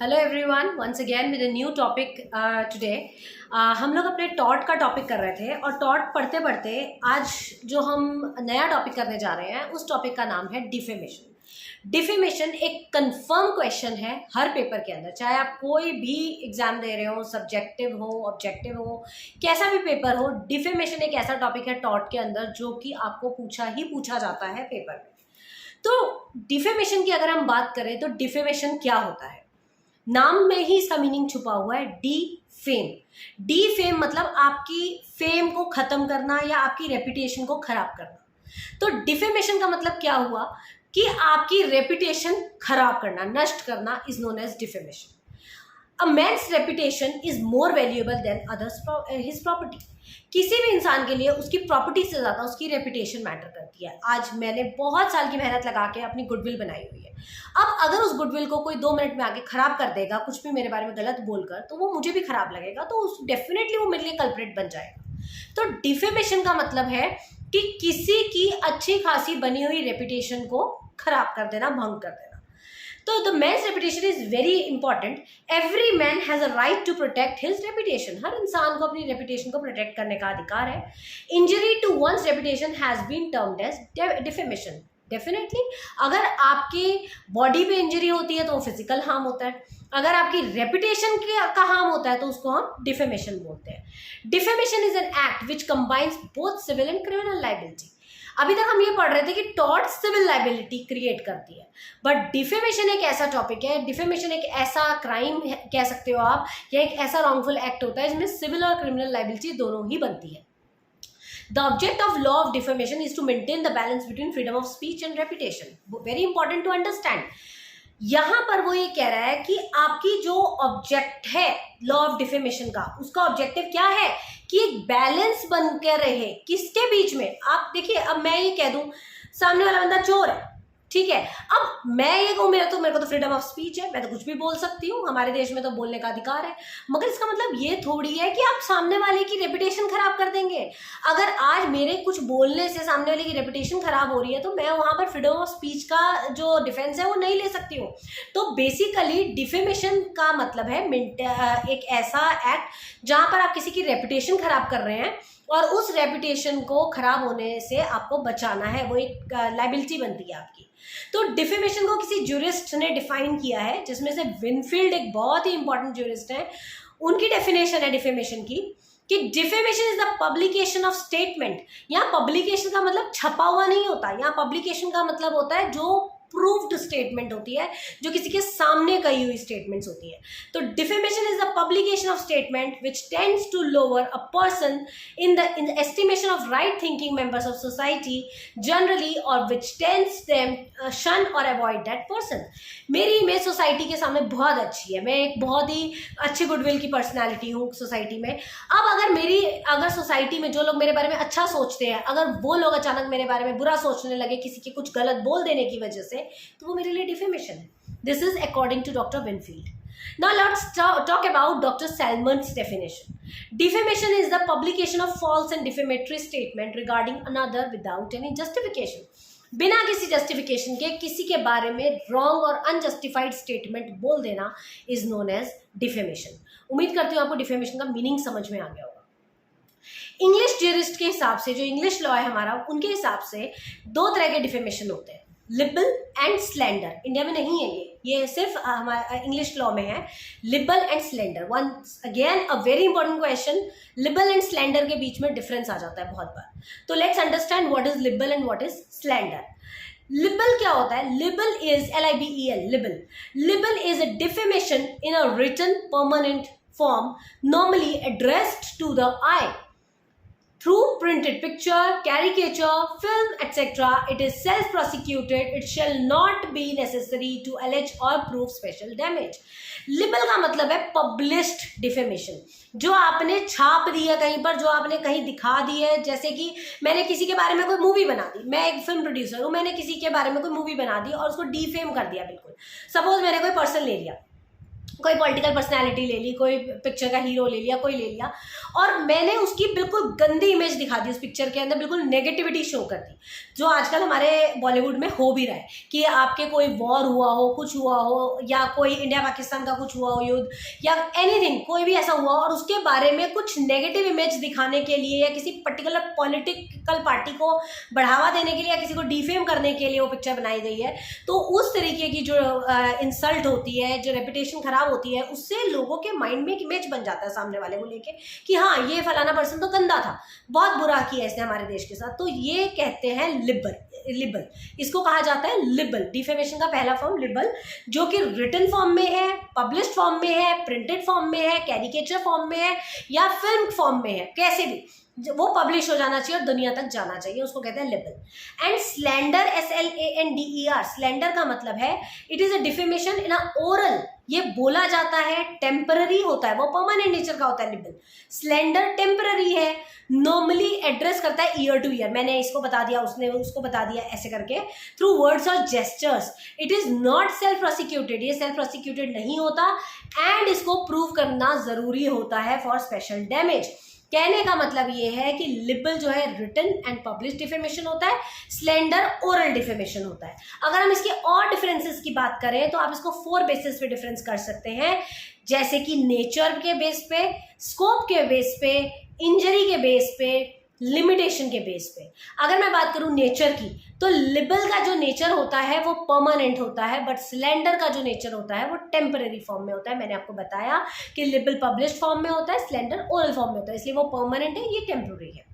Hello everyone, once again with a new topic today. हम लोग अपने टॉट का टॉपिक कर रहे थे और टॉट पढ़ते पढ़ते आज जो हम नया टॉपिक करने जा रहे हैं उस टॉपिक का नाम है डिफेमेशन। डिफेमेशन एक कंफर्म क्वेश्चन है हर पेपर के अंदर, चाहे आप कोई भी एग्जाम दे रहे हो, सब्जेक्टिव हो, ऑब्जेक्टिव हो, कैसा भी पेपर हो। डिफेमेशन एक ऐसा टॉपिक है टॉट के अंदर जो कि आपको पूछा जाता है पेपर में। तो डिफेमेशन की अगर हम बात करें तो डिफेमेशन क्या होता है, नाम में ही इसका मीनिंग छुपा हुआ है। D fame. डी फेम मतलब आपकी फेम को खत्म करना या आपकी रेपुटेशन को खराब करना। तो डिफेमेशन का मतलब क्या हुआ कि आपकी रेपुटेशन खराब करना, नष्ट करना is known as defamation. A man's reputation is more valuable than others his property. किसी भी इंसान के लिए उसकी प्रॉपर्टी से ज़्यादा उसकी रेपुटेशन मैटर करती है। आज मैंने बहुत साल की मेहनत लगा के अपनी गुडविल बनाई हुई है। अब अगर उस गुडविल को कोई 2 मिनट में आके खराब कर देगा, कुछ भी मेरे बारे में गलत बोलकर, तो वो मुझे भी खराब लगेगा, तो उस डेफिनेटली वो मेरे लिए कल्प्रिट बन जाएगा। तो डिफेमेशन का मतलब है कि किसी की अच्छी खासी बनी हुई रेपुटेशन को खराब कर देना, भंग कर देना। तो the man's reputation is very important. Every man has a right to protect his reputation. हर इंसान को अपनी रेपुटेशन को प्रोटेक्ट करने का अधिकार है। Injury to one's reputation has been termed as defamation. Definitely अगर आपकी बॉडी पे इंजरी होती है तो वो फिजिकल हार्म होता है, अगर आपकी रेपुटेशन का हार्म होता है तो उसको हम डिफेमेशन बोलते हैं। Defamation is an act which combines both civil and criminal liability. अभी तक हम ये पढ़ रहे थे कि टॉर्ट सिविल लायबिलिटी क्रिएट करती है, बट डिफेमेशन एक ऐसा टॉपिक है, डिफेमेशन एक ऐसा क्राइम कह सकते हो आप, या एक ऐसा रॉन्गफुल एक्ट होता है जिसमें सिविल और क्रिमिनल लायबिलिटी दोनों ही बनती है। The object of law of defamation is to maintain the balance between freedom of speech and reputation. Very important to understand. यहाँ पर वो ये कह रहा है कि आपकी जो ऑब्जेक्ट है लॉ ऑफ डिफेमेशन का, उसका ऑब्जेक्टिव क्या है कि एक बैलेंस बनकर रहे किसके बीच में। आप देखिए, अब मैं ये कह दूं सामने वाला बंदा चोर है, ठीक है, अब मैं ये कहूँ मेरे को तो फ्रीडम ऑफ स्पीच है, मैं तो कुछ भी बोल सकती हूँ, हमारे देश में तो बोलने का अधिकार है, मगर इसका मतलब ये थोड़ी है कि आप सामने वाले की रेपुटेशन खराब कर देंगे। अगर आज मेरे कुछ बोलने से सामने वाले की रेपुटेशन खराब हो रही है तो मैं वहां पर फ्रीडम ऑफ स्पीच का जो डिफेंस है वो नहीं ले सकती हूँ। तो बेसिकली डिफेमेशन का मतलब है एक ऐसा एक्ट जहां पर आप किसी की रेपुटेशन खराब कर रहे हैं और उस रेपुटेशन को खराब होने से आपको बचाना है, वो एक लायबिलिटी बनती है आपकी। तो डिफेमेशन को किसी ज्यूरिस्ट ने डिफाइन किया है, जिसमें से विनफील्ड एक बहुत ही इंपॉर्टेंट ज्यूरिस्ट है। उनकी डेफिनेशन है डिफेमेशन की कि defamation is the publication of statement. यहाँ पब्लिकेशन का मतलब छपा हुआ नहीं होता, यहाँ पब्लिकेशन का मतलब होता है जो प्रूव्ड स्टेटमेंट होती है, जो किसी के सामने कही हुई स्टेटमेंट्स होती है। तो defamation is the publication of statement which tends to lower a person in the estimation of right thinking members of society generally, और विच टेंड्स देम शन और अवॉइड दैट पर्सन। मेरी इमेज सोसाइटी के सामने बहुत अच्छी है, मैं एक बहुत ही अच्छी गुडविल की पर्सनैलिटी हूँ सोसाइटी में। अब अगर सोसाइटी में जो लोग मेरे बारे में अच्छा सोचते हैं, अगर वो लोग अचानक मेरे बारे में बुरा सोचने लगे किसी के कुछ गलत बोल देने की वजह से, तो वो मेरे लिए डिफेमेशन है। This is according to doctor Winfield. Now let's talk about Dr. Salmon's definition. Defamation is the publication of false and defamatory statement regarding another without any justification. बिना किसी जस्टिफिकेशन के किसी के बारे में रॉन्ग और अनजस्टिफाइड स्टेटमेंट बोल देना इज नोन एज डिफेमेशन। उम्मीद करती हूँ आपको डिफेमेशन का मीनिंग समझ में आ गया होगा। इंग्लिश ज्यूरिस्ट के हिसाब से, जो इंग्लिश लॉ है हमारा, उनके हिसाब से 2 तरह के डिफेमेशन होते हैं, लिबल एंड स्लैंडर। इंडिया में नहीं है ये सिर्फ हमारा इंग्लिश लॉ में है, libel and slander. Once again a very important question, libel and slander के बीच में डिफरेंस आ जाता है बहुत बार। तो let's understand what is libel and what is slander. Libel क्या होता है? Libel is LIBEL, libel is a defamation in a written permanent form, normally addressed to the eye through printed picture, caricature, film, etc. It is self-prosecuted. It shall not be necessary to allege or prove special damage. Label का मतलब है published defamation, जो आपने छाप दी है कहीं पर, जो आपने कहीं दिखा दी है। जैसे कि मैंने किसी के बारे में कोई मूवी बना दी, मैं एक फिल्म प्रोड्यूसर हूँ, मैंने किसी के बारे में कोई मूवी बना दी और उसको डिफेम कर दिया। बिल्कुल सपोज मैंने कोई पर्सन ले लिया, कोई पॉलिटिकल पर्सनालिटी ले ली, कोई पिक्चर का हीरो ले लिया, कोई ले लिया, और मैंने उसकी बिल्कुल गंदी इमेज दिखा दी उस पिक्चर के अंदर, बिल्कुल नेगेटिविटी शो कर दी, जो आजकल हमारे बॉलीवुड में हो भी रहा है कि आपके कोई वॉर हुआ हो, कुछ हुआ हो, या कोई इंडिया पाकिस्तान का कुछ हुआ हो युद्ध, या एनीथिंग, कोई भी ऐसा हुआ और उसके बारे में कुछ नेगेटिव इमेज दिखाने के लिए या किसी पर्टिकुलर पॉलिटिकल पार्टी को बढ़ावा देने के लिए या किसी को डिफेम करने के लिए वो पिक्चर बनाई गई है, तो उस तरीके की जो इंसल्ट होती है, जो रेपुटेशन खराब होती है, उससे लोगों के माइंड में एक इमेज बन जाता है सामने वाले को लेके कि हाँ ये फलाना पर्सन तो गंदा था, बहुत बुरा किया इसने हमारे देश के साथ। तो ये कहते हैं लिबल, इसको कहा जाता है लिबल। डिफेमेशन का पहला फॉर्म लिबल, जो कि रिटन फॉर्म में है, पब्लिश्ड फॉर्म में है, प्रिंटेड फॉर्म में है, कैरिकेचर फॉर्म में है, या फिल्म फॉर्म में है, कैसे भी वो पब्लिश हो जाना चाहिए और दुनिया तक जाना चाहिए, उसको कहते हैं label. And slander, SLANDER, slander का मतलब है it is a defamation in a oral, ये बोला जाता है, टेम्पररी होता है, वो परमानेंट नेचर का होता है लिबल। स्लैंडर टेम्पररी है, नॉर्मली एड्रेस करता है ईयर टू ईयर, मैंने इसको बता दिया, उसने उसको बता दिया, ऐसे करके थ्रू वर्ड्स और gestures. It is not self prosecuted, ये सेल्फ प्रोसिक्यूटेड नहीं होता, एंड इसको प्रूव करना जरूरी होता है फॉर स्पेशल डैमेज। कहने का मतलब ये है कि लिबल जो है रिटन एंड पब्लिश डिफेमेशन होता है, स्लेंडर ओरल डिफेमेशन होता है। अगर हम इसके और डिफरेंसेस की बात करें तो आप इसको 4 बेसिस पे डिफरेंस कर सकते हैं, जैसे कि नेचर के बेस पे, स्कोप के बेस पे, इंजरी के बेस पे, लिमिटेशन के बेस पे। अगर मैं बात करूं नेचर की, तो लिबल का जो नेचर होता है वो परमानेंट होता है, बट स्लेंडर का जो नेचर होता है वो टेम्पररी फॉर्म में होता है। मैंने आपको बताया कि लिबल पब्लिश्ड फॉर्म में होता है, स्लेंडर ओरल फॉर्म में होता है, इसलिए वो परमानेंट है, ये टेम्पररी है।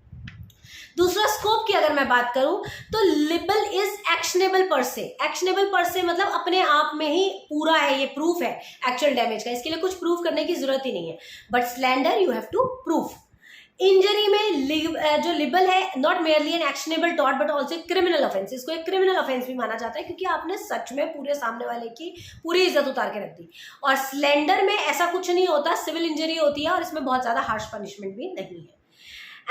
दूसरा, स्कोप की अगर मैं बात करूं तो लिबल इज एक्शनेबल पर से। एक्शनेबल पर से मतलब अपने आप में ही पूरा है, ये प्रूफ है एक्चुअल डैमेज का, इसके लिए कुछ प्रूफ करने की जरूरत ही नहीं है। But slander you have to proof. Injury में जो लिबल है, not merely an actionable tort but also criminal offence, इसको एक क्रिमिनल ऑफेंस भी माना जाता है क्योंकि आपने सच में पूरे सामने वाले की पूरी इज्जत उतार के रख दी। और स्लेंडर में ऐसा कुछ नहीं होता, सिविल इंजरी होती है और इसमें बहुत ज्यादा हार्श पनिशमेंट भी नहीं है।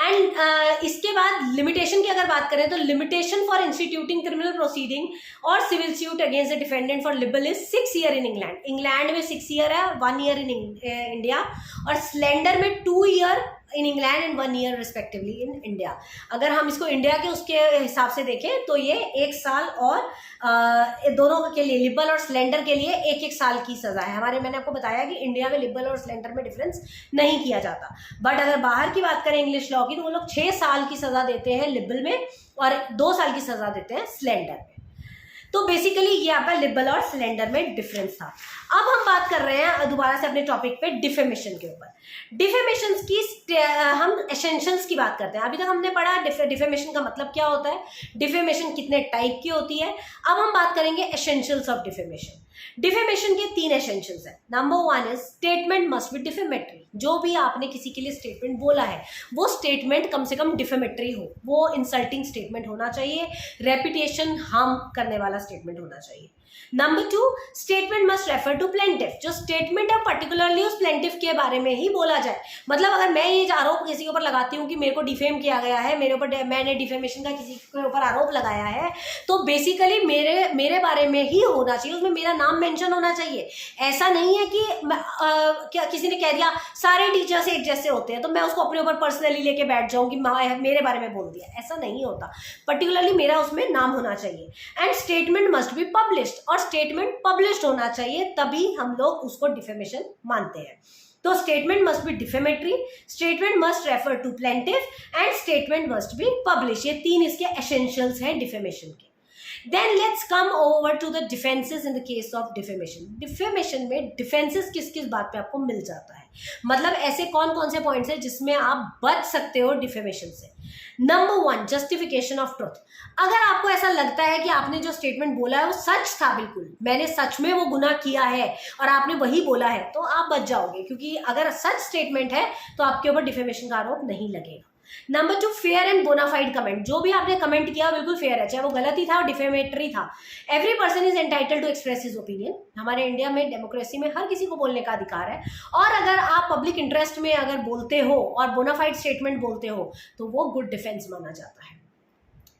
एंड इसके बाद लिमिटेशन की अगर बात करें तो limitation for instituting criminal proceeding और civil suit against the defendant for libel is 6 year in England. England में 6 ईयर है, 1 ईयर इन इंडिया, और स्लेंडर में 2 year in England and 1 year respectively in India. अगर हम इसको इंडिया के उसके हिसाब से देखें तो ये 1 साल और दोनों के लिए, लिबल और स्लेंडर के लिए 1-1 साल की सजा है। हमारे, मैंने आपको बताया कि इंडिया में लिबल और स्लेंडर में डिफरेंस नहीं किया जाता, बट अगर बाहर की बात करें इंग्लिश लॉ की, तो वो लोग 6 साल की सजा देते हैं लिबल में और 2 साल की सजा देते हैं स्लेंडर में। तो बेसिकली ये आपका लिबल और सिलेंडर में डिफरेंस था। अब हम बात कर रहे हैं दोबारा से अपने टॉपिक पे डिफेमेशन के ऊपर। डिफेमेशन की हम एसेंशियल्स की बात करते हैं। अभी तक हमने पढ़ा डिफेमेशन का मतलब क्या होता है, डिफेमेशन कितने टाइप की होती है। अब हम बात करेंगे एसेंशियल्स ऑफ डिफेमेशन। डिफेमेशन के 3 एसेंशियल्स हैं। Number 1 is statement must be defamatory. जो भी आपने किसी के लिए स्टेटमेंट बोला है वो स्टेटमेंट कम से कम डिफेमेटरी हो, वो इंसल्टिंग स्टेटमेंट होना चाहिए, रेपुटेशन हार्म करने वाला स्टेटमेंट होना चाहिए। Number 2, statement must refer to plaintiff. जो स्टेटमेंट है पर्टिकुलरली उस प्लेंटिफ के बारे में ही बोला जाए। मतलब अगर मैं ये आरोप किसी के ऊपर लगाती हूँ कि मेरे को डिफेम किया गया है, मेरे ऊपर, मैंने डिफेमेशन का किसी के ऊपर आरोप लगाया है, तो बेसिकली मेरे बारे में ही होना चाहिए, उसमें मेरा नाम मेंशन होना चाहिए। ऐसा नहीं है कि क्या किसी ने कह दिया सारे टीचर्स एक जैसे होते हैं तो मैं उसको अपने ऊपर पर्सनली लेके बैठ जाऊँ कि मेरे बारे में बोल दिया, ऐसा नहीं होता। पर्टिकुलरली मेरा उसमें नाम होना चाहिए। And statement must be published, और स्टेटमेंट पब्लिश्ड होना चाहिए, तभी हम लोग उसको डिफेमेशन मानते हैं। तो statement must be defamatory, statement must refer to plaintiff, and statement must be publish. ये 3 इसके एसेंशियल्स हैं डिफेमेशन के। Then let's come over to the defenses in the case of defamation. Defamation में डिफेंसेस किस किस बात पे आपको मिल जाता है, मतलब ऐसे कौन कौन से पॉइंट्स हैं जिसमें आप बच सकते हो डिफेमेशन से। Number 1, justification of truth. अगर आपको ऐसा लगता है कि आपने जो स्टेटमेंट बोला है वो सच था, बिल्कुल मैंने सच में वो गुनाह किया है और आपने वही बोला है, तो आप बच जाओगे, क्योंकि अगर सच स्टेटमेंट है तो आपके ऊपर डिफेमेशन का आरोप नहीं लगेगा। Number 2, fair and bonafide comment. जो भी आपने कमेंट किया बिल्कुल फेयर है, चाहे वो गलत ही था और डिफेमेटरी था। Every person is entitled to express his opinion. हमारे इंडिया में डेमोक्रेसी में हर किसी को बोलने का अधिकार है, और अगर आप पब्लिक इंटरेस्ट में अगर बोलते हो और बोनाफाइड स्टेटमेंट बोलते हो तो वो गुड डिफेंस माना जाता है।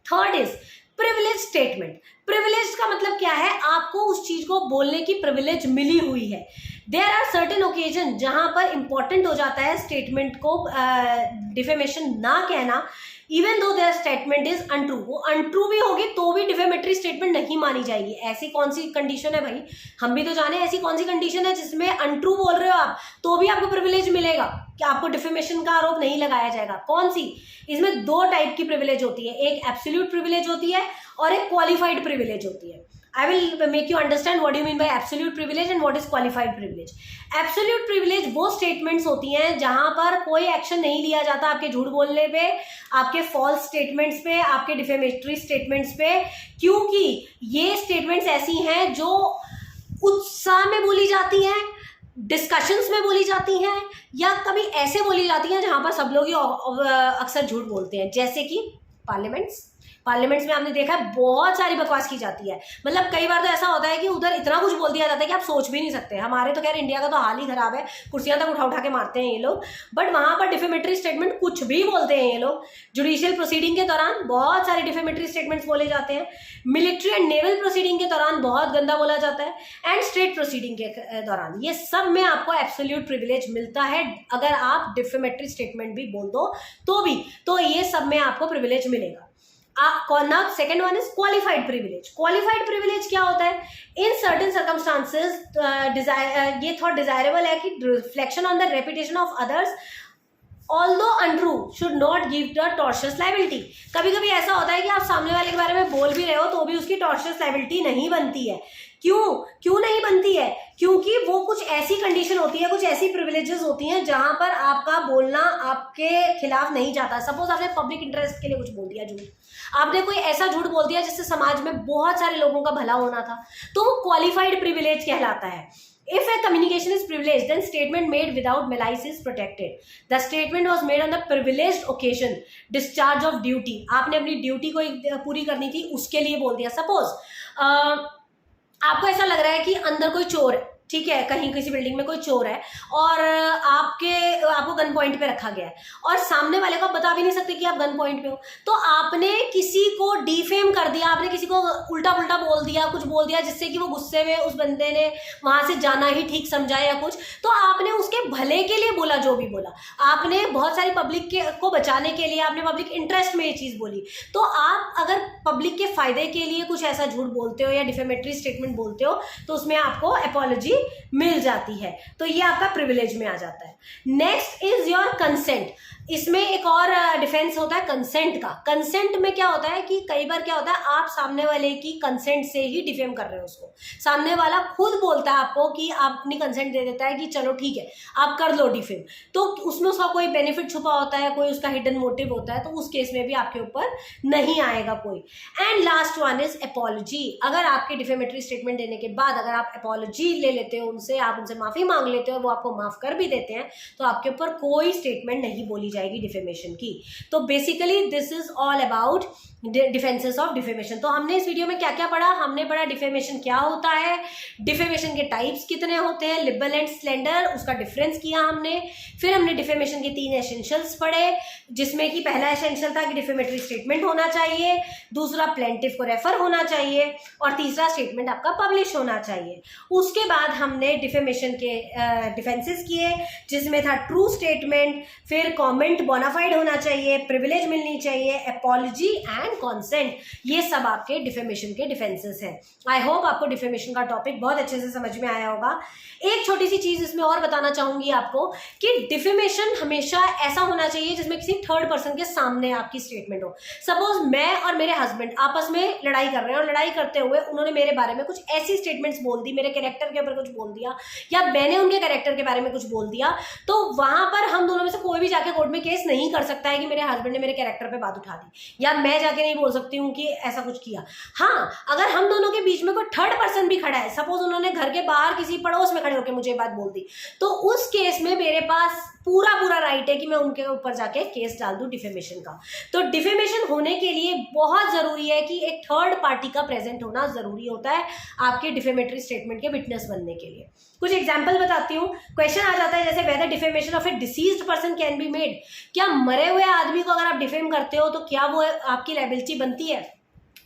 Third is privilege statement. Privilege का मतलब क्या है, आपको उस चीज को बोलने की प्रिविलेज मिली हुई है। देयर आर सर्टेन ओकेजन जहां पर इंपॉर्टेंट हो जाता है स्टेटमेंट को डिफेमेशन ना कहना, even though their statement is untrue. वो अनट्रू भी होगी तो भी डिफेमेटरी स्टेटमेंट नहीं मानी जाएगी। ऐसी कौन सी कंडीशन है भाई, हम भी तो जाने ऐसी कौन सी कंडीशन है जिसमें अनट्रू बोल रहे हो आप तो भी आपको प्रिविलेज मिलेगा कि आपको डिफेमेशन का आरोप नहीं लगाया जाएगा। कौन सी? इसमें दो टाइप की प्रिविलेज होती है, एक एब्सोल्यूट प्रिविलेज होती है और एक क्वालिफाइड प्रिविलेज होती है। I will make you understand what do you mean by absolute privilege and what is qualified privilege. Absolute privilege वो statements होती हैं जहां पर कोई एक्शन नहीं लिया जाता आपके झूठ बोलने पे, आपके false statements पे, आपके defamatory statements पे, क्योंकि ये statements ऐसी हैं जो उत्साह में बोली जाती हैं, डिस्कशंस में बोली जाती हैं, या कभी ऐसे बोली जाती हैं जहां पर सब लोग ही अक्सर झूठ बोलते हैं, जैसे कि पार्लियामेंट्स में आपने देखा है बहुत सारी बकवास की जाती है। मतलब कई बार तो ऐसा होता है कि उधर इतना कुछ बोल दिया जाता है कि आप सोच भी नहीं सकते। हमारे तो खैर इंडिया का तो हाल ही खराब है, कुर्सियां तक उठा के मारते हैं ये लोग, बट वहां पर डिफेमेटरी स्टेटमेंट कुछ भी बोलते हैं ये लोग। जुडिशियल प्रोसीडिंग के दौरान बहुत सारे डिफेमेटरी स्टेटमेंट्स बोले जाते हैं, मिलिट्री एंड नेवल प्रोसीडिंग के दौरान बहुत गंदा बोला जाता है, एंड स्टेट प्रोसीडिंग के दौरान। ये सब में आपको एब्सोल्यूट प्रिविलेज मिलता है। अगर आप डिफेमेटरी स्टेटमेंट भी बोल दो तो ये सब में आपको प्रिविलेज मिलेगा। Now second one is qualified privilege. Qualified privilege क्या होता है? In certain circumstances ये थोड़ा desirable है कि reflection on the reputation of others although untrue should not give the tortious liability. कभी कभी ऐसा होता है कि आप सामने वाले के बारे में बोल भी रहे हो तो भी उसकी tortious liability नहीं बनती है। क्यों नहीं बनती है? क्योंकि वो कुछ ऐसी कंडीशन होती है, कुछ ऐसी प्रिविलेजेस होती हैं जहां पर आपका बोलना आपके खिलाफ नहीं जाता। सपोज आपने पब्लिक इंटरेस्ट के लिए कुछ बोल दिया, झूठ, आपने कोई ऐसा झूठ बोल दिया जिससे समाज में बहुत सारे लोगों का भला होना था, तो वो क्वालिफाइड प्रिविलेज कहलाता है। If a communication is privileged, then statement made without malice is protected. The statement was made on the privileged occasion, discharge of duty. आपने अपनी ड्यूटी को पूरी करनी थी, उसके लिए बोल दिया। सपोज आपको ऐसा लग रहा है कि अंदर कोई चोर है, ठीक है, कहीं किसी बिल्डिंग में कोई चोर है और आपको गन पॉइंट पे रखा गया है और सामने वाले को आप बता भी नहीं सकते कि आप गन पॉइंट पे हो, तो आपने किसी को डिफेम कर दिया, आपने किसी को उल्टा पुल्टा बोल दिया, कुछ बोल दिया जिससे कि वो गुस्से में उस बंदे ने वहां से जाना ही ठीक समझा या कुछ, तो आपने उसके भले के लिए बोला, जो भी बोला आपने, बहुत सारी पब्लिक को बचाने के लिए आपने पब्लिक इंटरेस्ट में ये चीज बोली। तो आप अगर पब्लिक के फायदे के लिए कुछ ऐसा झूठ बोलते हो या डिफेमेटरी स्टेटमेंट बोलते हो तो उसमें आपको अपॉलॉजी मिल जाती है, तो ये आपका प्रिविलेज में आ जाता है। Next is your consent. इसमें एक और डिफेंस होता है कंसेंट का। कंसेंट में क्या होता है कि कई बार क्या होता है, आप सामने वाले की कंसेंट से ही डिफेम कर रहे हो उसको, सामने वाला खुद बोलता है आपको कि आप अपनी कंसेंट दे देता है कि चलो ठीक है आप कर लो डिफेम, तो उसमें उसका कोई बेनिफिट छुपा होता है, कोई उसका हिडन मोटिव होता है, तो उस केस में भी आपके ऊपर नहीं आएगा कोई। And last one is apology. अगर आपके डिफेमेटरी स्टेटमेंट देने के बाद अगर आप अपॉलॉजी ले लेते हो उनसे, आप उनसे माफी मांग लेते हो, वो आपको माफ कर भी देते हैं, तो आपके ऊपर कोई स्टेटमेंट नहीं बोली जाएगी डिफेमेशन की। तो basically this is all about defences of defamation. तो हमने इस वीडियो में क्या क्या पढ़ा? हमने पढ़ा डिफेमेशन क्या होता है, डिफेमेशन के टाइप्स कितने होते हैं, लिबरल एंड स्लेंडर, उसका डिफरेंस किया हमने। फिर हमने डिफेमेशन के 3 एसेंशियल्स पढ़े, जिसमें कि पहला एसेंशियल था कि डिफेमेटरी स्टेटमेंट होना चाहिए, दूसरा प्लेंटिफ को रेफर होना चाहिए, और तीसरा स्टेटमेंट आपका पब्लिश होना चाहिए। उसके बाद हमने डिफेमेशन के डिफेंसेस किए, जिसमें था ट्रू स्टेटमेंट, फिर कॉमेंट बोनाफाइड होना चाहिए, प्रिविलेज मिलनी चाहिए, अपॉलॉजी एंड कॉन्सेंट। ये सब आपके डिफेमेशन के डिफेंसेस हैं। आई होप आपको डिफेमेशन का टॉपिक बहुत अच्छे से समझ में आया होगा। एक छोटी सी चीज इसमें और बताना चाहूंगी आपको कि डिफेमेशन हमेशा ऐसा होना चाहिए जिसमें किसी थर्ड पर्सन के सामने आपकी स्टेटमेंट हो। सपोज मैं और मेरे हस्बैंड आपस में लड़ाई कर रहे हैं और लड़ाई करते हुए उन्होंने मेरे बारे में कुछ ऐसी स्टेटमेंट्स बोल दी, मेरे कैरेक्टर के ऊपर कुछ बोल दिया, या मैंने उनके कैरेक्टर के बारे में कुछ बोल दिया, तो वहां पर हम दोनों में से कोई भी जाके कोर्ट में केस नहीं कर सकता है कि मेरे हस्बैंड ने मेरे कैरेक्टर पे बात उठा दी, या मैं जाके नहीं बोल सकती हूँ कि ऐसा कुछ किया। हाँ, अगर हम दोनों के बीच में कोई थर्ड पर्सन भी खड़ा है, सपोज उन्होंने घर के बाहर किसी पड़ोस में खड़े होकर मुझे बात बोल दी, तो उस केस में मेरे पास पूरा राइट है कि मैं उनके ऊपर जाके केस डाल दूं डिफेमेशन का। तो डिफेमेशन होने के लिए बहुत जरूरी है कि एक थर्ड पार्टी का प्रेजेंट होना जरूरी होता है आपके डिफेमेटरी स्टेटमेंट के विटनेस बनने के लिए। कुछ एग्जांपल बताती हूँ। क्वेश्चन आ जाता है जैसे whether defamation of a deceased person can be made. क्या मरे हुए आदमी को अगर आप डिफेम करते हो तो क्या वो आपकी लायबिलिटी बनती है?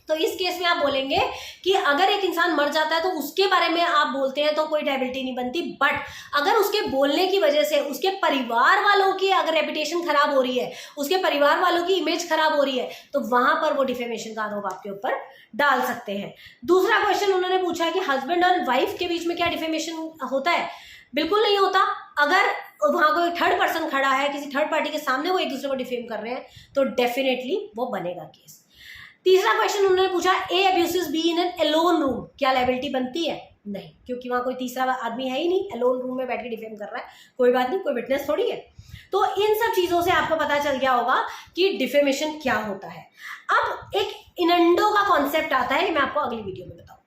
तो इस केस में आप बोलेंगे कि अगर एक इंसान मर जाता है तो उसके बारे में आप बोलते हैं तो कोई लायबिलिटी नहीं बनती, बट अगर उसके बोलने की वजह से उसके परिवार वालों की अगर रेपुटेशन खराब हो रही है, उसके परिवार वालों की इमेज खराब हो रही है, तो वहां पर वो डिफेमेशन का आरोप आपके ऊपर डाल सकते हैं। दूसरा क्वेश्चन उन्होंने पूछा है कि हस्बैंड और वाइफ के बीच में क्या डिफेमेशन होता है? बिल्कुल नहीं होता। अगर वहां कोई थर्ड पर्सन खड़ा है, किसी थर्ड पार्टी के सामने वो एक दूसरे को डिफेम कर रहे हैं, तो डेफिनेटली वो बनेगा केस। तीसरा क्वेश्चन उन्होंने पूछा, A abusive B in an alone room, क्या लायबिलिटी बनती है? नहीं, क्योंकि वहां कोई तीसरा आदमी है ही नहीं, अलोन रूम में बैठ के डिफेम कर रहा है, कोई बात नहीं, कोई विटनेस थोड़ी है। तो इन सब चीजों से आपको पता चल गया होगा कि डिफेमेशन क्या होता है। अब एक इनंडो का कॉन्सेप्ट आता है, मैं आपको अगली वीडियो में बताऊंगा।